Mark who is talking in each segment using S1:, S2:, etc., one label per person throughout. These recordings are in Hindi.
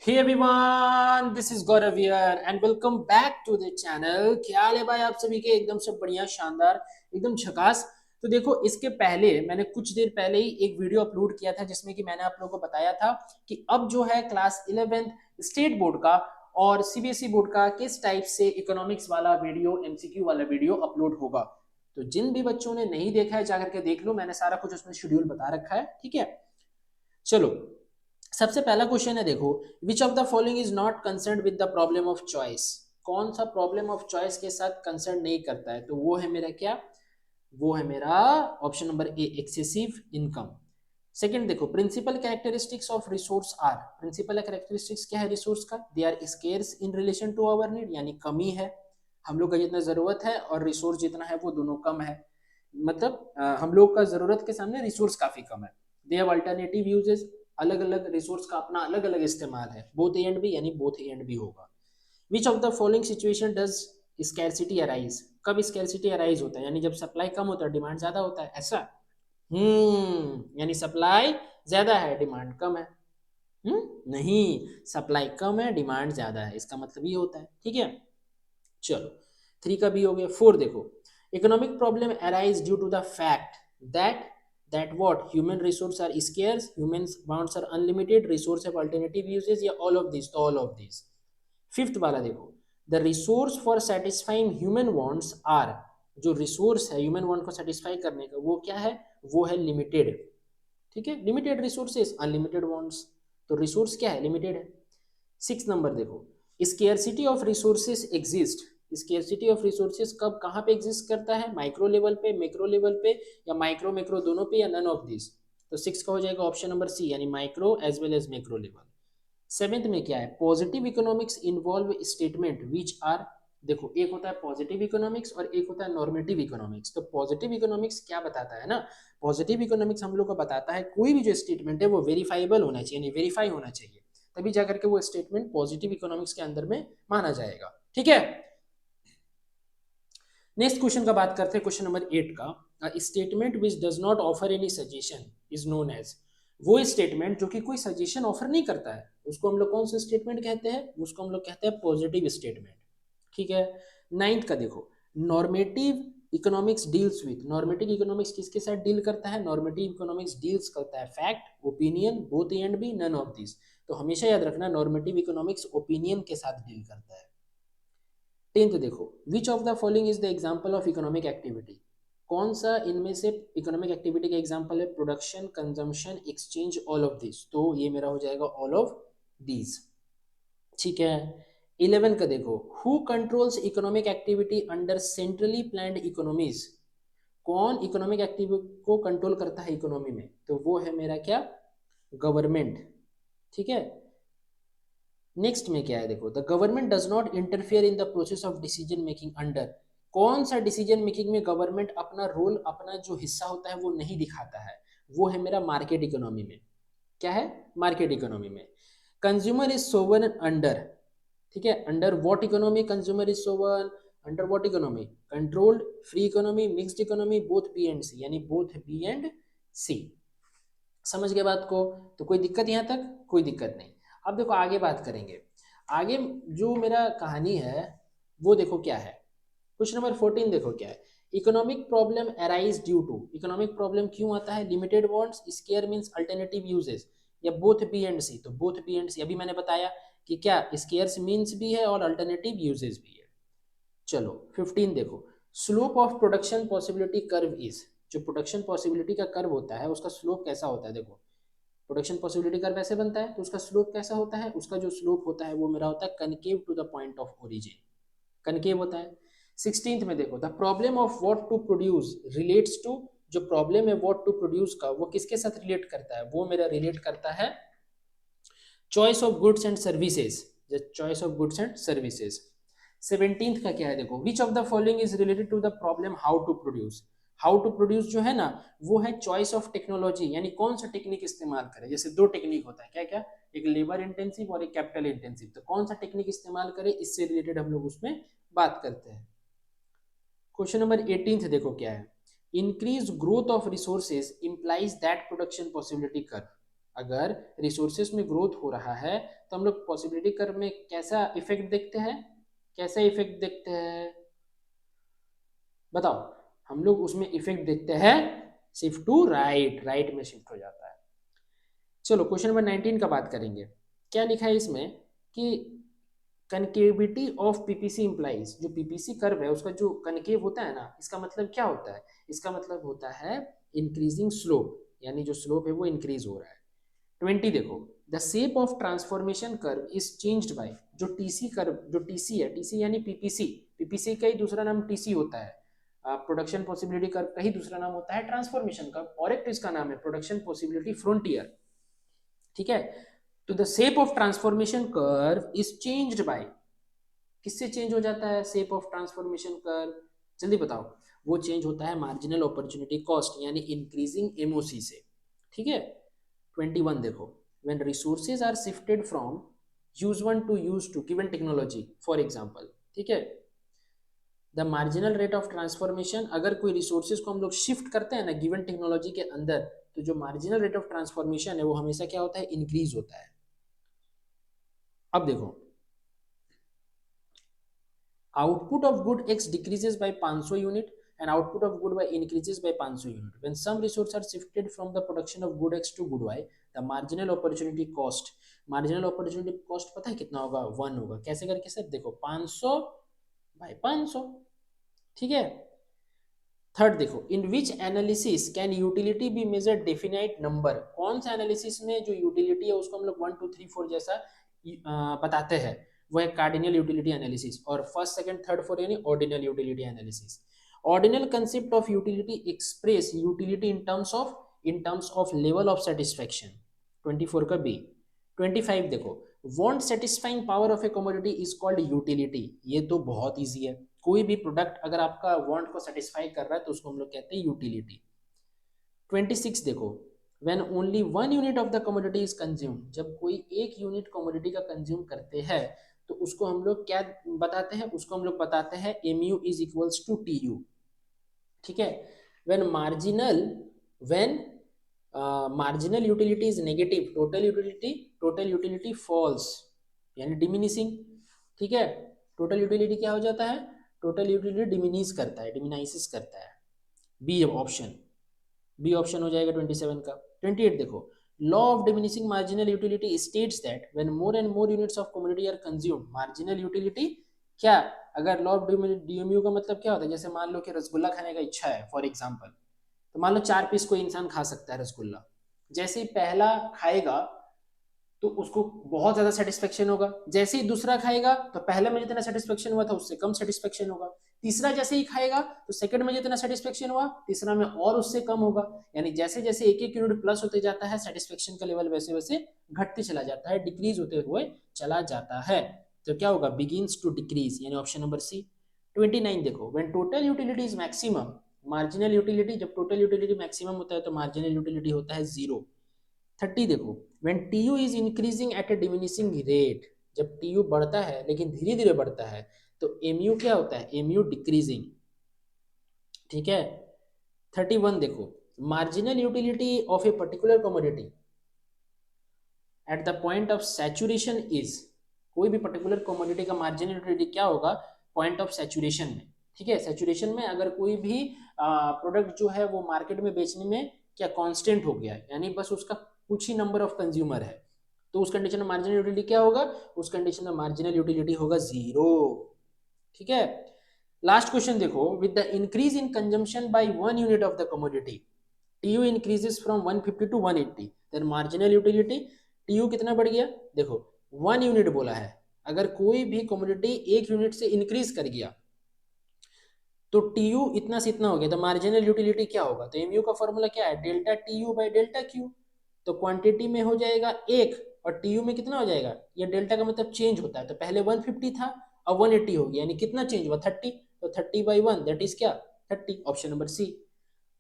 S1: Hey everyone, this is Gaurav here and welcome back to the channel. क्या हाल है भाई आप सभी के? एकदम से बढ़िया, शानदार, एकदम झकास। तो देखो, इसके पहले मैंने कुछ देर पहले ही एक वीडियो अपलोड किया था जिसमें कि मैंने आप लोगों को बताया था कि अब जो है क्लास 11th स्टेट बोर्ड का और सीबीएसई बोर्ड का किस टाइप से इकोनॉमिक्स वाला वीडियो, एमसीक्यू वाला वीडियो अपलोड होगा। तो जिन भी बच्चों ने नहीं देखा है जाकर के देख लो, मैंने सारा कुछ उसमें शेड्यूल बता रखा है। ठीक है, चलो। सबसे पहला क्वेश्चन है, देखो, which of the following is not concern with the problem of choice. कौन सा प्रॉब्लम ऑफ चॉइस के साथ कंसर्न नहीं करता है? तो वो है मेरा क्या, वो है मेरा option number A, excessive income. Second देखो, principal characteristics of resource are. Principal characteristics क्या है रिसोर्स का? They are scarce in relation to our need, यानी कमी है, हम लोग का जितना जरूरत है और रिसोर्स जितना है वो दोनों कम है। मतलब हम लोग का जरूरत के सामने रिसोर्स काफी कम है। दे हैव अल्टरनेटिव यूजेस, अलग अलग रिसोर्स का अपना अलग अलग इस्तेमाल है। बोथ ए एंड बी, यानी बोथ ए एंड बी होगा। विच of the following situation does scarcity arise. कब स्कैरसिटी अराइज होता है? यानी जब सप्लाई कम होता है, डिमांड ज्यादा होता है, ऐसा। यानी सप्लाई ज्यादा है, डिमांड कम है। नहीं, सप्लाई कम है, डिमांड ज्यादा है, इसका मतलब ये होता है। ठीक है, चलो। थ्री का भी हो गया। फोर देखो, economic problem arise due to the fact that what human resource are scarce, humans wants are unlimited, resource have alternative uses, या all of these? तो all of these। फिफ्थ वाला देखो, the resource for satisfying human wants are. जो रिसोर्स है ह्यूमन वांट को सेटिस्फाई करने का, वो क्या है? वो है लिमिटेड। ठीक है, लिमिटेड रिसोर्सेस, अनलिमिटेड वांट्स। तो रिसोर्स क्या है? लिमिटेड है। सिक्स नंबर देखो, scarcity of resources exist. Scarcity of resources कब कहाँ पे एग्जिस्ट करता है? माइक्रो लेवल पे, मैक्रो लेवल पे, या माइक्रो मैक्रो दोनों पे, या नन ऑफ दिस? तो सिक्स का हो जाएगा ऑप्शन नंबर सी, यानी micro as well as macro level. Seventh में क्या है? Positive economics involve statement which are. देखो, एक होता है पॉजिटिव इकोनॉमिक्स और एक होता है नॉर्मेटिव इकोनॉमिक्स। तो पॉजिटिव इकोनॉमिक्स क्या बताता है ना, पॉजिटिव इकोनॉमिक्स हम लोग को बताता है कोई भी जो स्टेटमेंट है वो वेरीफाइबल होना चाहिए, यानी वेरीफाई होना चाहिए, तभी जाकर के वो स्टेटमेंट पॉजिटिव इकोनॉमिक्स के अंदर में माना जाएगा। ठीक है, नेक्स्ट क्वेश्चन का बात करते हैं, क्वेश्चन नंबर 8 का। Statement which does not offer any suggestion is known as. वो स्टेटमेंट जो कि कोई सजेशन ऑफर नहीं करता है, उसको हम लोग कौन सा स्टेटमेंट कहते हैं? उसको हम लोग कहते हैं पॉजिटिव स्टेटमेंट। ठीक है, नाइन्थ का देखो, normative economics deals with. Normative economics किसके साथ डील करता है? नॉर्मेटिव इकोनॉमिक्स डील्स करता है fact, opinion, both A and B, none of this. तो हमेशा याद रखना, नॉर्मेटिव इकोनॉमिक्स ओपिनियन के साथ डील करता है। टेंथ देखो, which of the following is the example of economic activity. कौन सा इनमें से इकोनॉमिक एक्टिविटी का एग्जाम्पल है? Production, consumption, exchange, all of this. तो ये मेरा हो जाएगा ऑल ऑफ दीज। ठीक है, 11 का देखो, who controls economic activity under centrally planned economies. कौन इकोनॉमिक एक्टिविटी को कंट्रोल करता है इकोनॉमी में? तो वो है मेरा क्या, गवर्नमेंट। ठीक है, नेक्स्ट में क्या है देखो, the government does not interfere in the process of decision making under. कौन सा डिसीजन मेकिंग में गवर्नमेंट अपना रोल, अपना जो हिस्सा होता है वो नहीं दिखाता है? वो है मेरा मार्केट इकोनॉमी में। क्या है? मार्केट इकोनॉमी में। Consumer is sovereign under. ठीक है, under what economy consumer is sovereign? Under what economy? Controlled, free economy, mixed economy, both B and C, यानी बोथ बी एंड सी। समझ गए बात को? तो कोई दिक्कत यहाँ तक? कोई दिक्कत नहीं। अब देखो, आगे बात करेंगे। आगे जो मेरा कहानी है वो देखो क्या है। क्वेश्चन नंबर 14 देखो क्या है, economic problem arise due to. Economic problem क्यों आता है? Limited wants, scarce means alternative uses, या बोथ बी एंड सी? तो बोथ बी एंड सी। अभी मैंने बताया कि क्या स्केयर्स मींस भी है और अल्टरनेटिव यूजेस भी है। चलो 15 देखो, slope of production possibility curve is. जो प्रोडक्शन पॉसिबिलिटी का कर्व होता है उसका स्लोप कैसा होता है? देखो, प्रोडक्शन पॉसिबिलिटी कर्व ऐसे बनता है, तो उसका स्लोप कैसा होता है? उसका जो स्लोप होता है वो मेरा होता है concave to the point of origin, concave होता है। 16th में देखो, the problem of what to produce relates to. जो प्रॉब्लम है व्हाट टू प्रोड्यूस का, वो किसके साथ रिलेट करता है? वो मेरा रिलेट करता है choice of goods and services. Choice of goods and services. 17th का क्या है देखो, which of the following is related to the problem how to produce. How to produce जो है ना, वो है चॉइस ऑफ टेक्नोलॉजी, यानी कौन सा टेक्निक इस्तेमाल करें। जैसे दो टेक्निक होता है, क्या क्या? एक लेबर इंटेंसिव और एक कैपिटल इंटेंसिव। तो कौन सा टेक्निक इस्तेमाल करें, इससे रिलेटेड हम लोग उसमें बात करते हैं। क्वेश्चन नंबर 18 देखो क्या है, increase growth of resources implies that production possibility curve. अगर रिसोर्सेस में ग्रोथ हो रहा है तो हम लोग पॉसिबिलिटी कर्व में कैसा इफेक्ट देखते हैं, कैसा इफेक्ट देखते हैं बताओ। हम लोग उसमें इफेक्ट देखते हैं शिफ्ट टू राइट, राइट में शिफ्ट हो जाता है। चलो क्वेश्चन नंबर 19 का बात करेंगे। क्या लिखा है इसमें कि कनकेविटी ऑफ पीपीसी इंप्लाइज, जो पीपीसी कर्व है उसका जो कनकेव होता है ना, इसका मतलब क्या होता है, इसका मतलब होता है इंक्रीजिंग स्लोप, यानी जो स्लोप है वो इंक्रीज हो रहा है। 20 देखो, the shape of transformation curve is changed by, जो टीसी कर्व, जो टीसी है, टीसी यानी पीपीसी, पीपीसी का ही दूसरा नाम टीसी होता है, प्रोडक्शन पॉसिबिलिटी कर्व का ही दूसरा नाम होता है ट्रांसफॉर्मेशन कर्व, और एक इसका नाम है प्रोडक्शन पॉसिबिलिटी फ्रंटियर, ठीक है। तो the shape of transformation curve is changed by, किससे चेंज हो जाता है शेप ऑफ ट्रांसफॉर्मेशन कर्व, जल्दी बताओ। वो चेंज होता है मार्जिनल अपॉर्चुनिटी कॉस्ट यानी इंक्रीजिंग एमओसी से, ठीक है। 21 देखो, when resources are shifted from use 1 to use 2 given technology for example, ठीक है। The marginal rate of transformation, अगर कोई रिसोर्सेज को हम लोग शिफ्ट करते हैं ना गिवन टेक्नोलॉजी के अंदर, तो जो मार्जिनल रेट ऑफ ट्रांसफॉर्मेशन है वो हमेशा क्या होता है, इंक्रीज होता है। अब देखो, output of good x decreases by 500 unit and output of good y increases by 500 unit. When some resources are shifted from the production of good x to good y, the marginal opportunity cost, marginal opportunity cost पता है कितना होगा, 1 होगा। कैसे करके सर, देखो 500 बाय 500, ठीक है। थर्ड देखो, in which analysis can utility be measure definite number, कौन सा एनालिसिस में जो यूटिलिटी है उसको हम लोग 1 2 3 4 जैसा बताते हैं, वो है कार्डिनल यूटिलिटी एनालिसिस। और फर्स्ट सेकंड थर्ड फोर्थ यानी ordinal utility analysis. Ordinal concept of utility express utility in terms of level of satisfaction, 24 का बी। 25 देखो, want satisfying power of A commodity is called utility, ये तो बहुत इजी है, कोई भी प्रोडक्ट अगर आपका वांट को सेटिस्फाई कर रहा है तो उसको हम लोग कहते हैं यूटिलिटी। 26 देखो, when only 1 unit of the commodity is consumed, जब कोई एक यूनिट कमोडिटी का कंज्यूम करते हैं तो उसको हम लोग क्या बताते हैं, उसको हम लोग बताते हैं mu is equals to tu, ठीक है। When marginal utility is negative, total utility falls यानी डिमिनिशिंग, ठीक है। टोटल यूटिलिटी क्या हो जाता है, टोटल यूटिलिटी डिमिनिश करता है, डिमिनाइसिस करता है। बी ऑप्शन, बी ऑप्शन हो जाएगा 27 का। 28 देखो, law of diminishing marginal utility states that when more and more units of commodity are consumed, marginal utility क्या, अगर लॉ ऑफ डीएमयू का मतलब क्या होता है, जैसे मान लो कि रसगुल्ला खाने का इच्छा है फॉर एग्जांपल, तो मान लो 4 पीस कोई इंसान खा सकता है रसगुल्ला, जैसे ही पहला खाएगा तो उसको बहुत ज्यादा सेटिस्फेक्शन होगा, जैसे ही दूसरा खाएगा तो पहले में जितना सेटिस्फेक्शन हुआ था उससे कम सेटिस्फेक्शन होगा, तीसरा जैसे ही खाएगा तो सेकंड में जितना सेटिस्फेक्शन हुआ तीसरा में और उससे कम होगा, यानी जैसे जैसे एक एक यूनिट प्लस होते जाता है सेटिस्फेक्शन का लेवल वैसे वैसे घटते चला जाता है, डिक्रीज होते हुए चला जाता है। तो क्या होगा, बिगिंस टू डिक्रीज, यानी ऑप्शन नंबर सी। 29 देखो, when total utility is maximum, marginal utility, जब टोटल यूटिलिटी मैक्सिमम होता है तो मार्जिनल यूटिलिटी होता है 0। 30 देखो, when TU is increasing at a diminishing rate, जब टीयू बढ़ता है लेकिन धीरे धीरे बढ़ता है तो एमयू क्या होता है, एमयू डिक्रीजिंग, ठीक है। 31 देखो, marginal utility of a particular commodity at the point of saturation is, कोई भी पर्टिकुलर कमोडिटी का मार्जिनल यूटिलिटी क्या होगा, पॉइंट ऑफ सैचुरेशन में, ठीक है। सैचुरेशन में अगर कोई भी प्रोडक्ट जो है वो मार्केट में बेचने में क्या कांस्टेंट हो गया है, यानी बस उसका कुछ ही नंबर ऑफ कंज्यूमर है, तो उस कंडीशन में मार्जिनल यूटिलिटी क्या होगा, उस कंडीशन में मार्जिनल यूटिलिटी होगा 0, ठीक है। लास्ट क्वेश्चन देखो, with the increase in consumption by 1 unit of the commodity, TU increases from 150 to 180, then marginal utility, TU कितना बढ़ गया, देखो 1 यूनिट बोला है, अगर कोई भी कमोडिटी 1 यूनिट से इंक्रीज कर गया तो टीयू इतना से इतना हो गया, तो मार्जिनल यूटिलिटी क्या होगा, तो एमयू का फॉर्मूला क्या है, delta TU by delta Q, तो क्वांटिटी में हो जाएगा 1 और टीयू में कितना हो जाएगा, ये डेल्टा का मतलब चेंज होता है, तो पहले 150 था अब 180 हो गया, यानी कितना चेंज हुआ 30, तो 30/1 दैट इज क्या 30, ऑप्शन नंबर सी।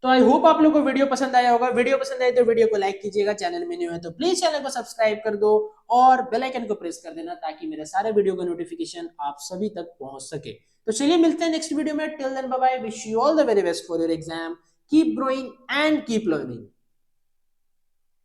S1: तो आई होप आप लोग को वीडियो पसंद आया होगा, वीडियो पसंद आए तो वीडियो को लाइक कीजिएगा, चैनल में न्यू है तो प्लीज चैनल को सब्सक्राइब कर दो और बेल आइकन को प्रेस कर देना ताकि मेरे सारे वीडियो का नोटिफिकेशन आप सभी तक पहुंच सके। तो चलिए मिलते हैं नेक्स्ट वीडियो में, till then bye bye, wish you all the very best for your exam, keep growing and keep learning.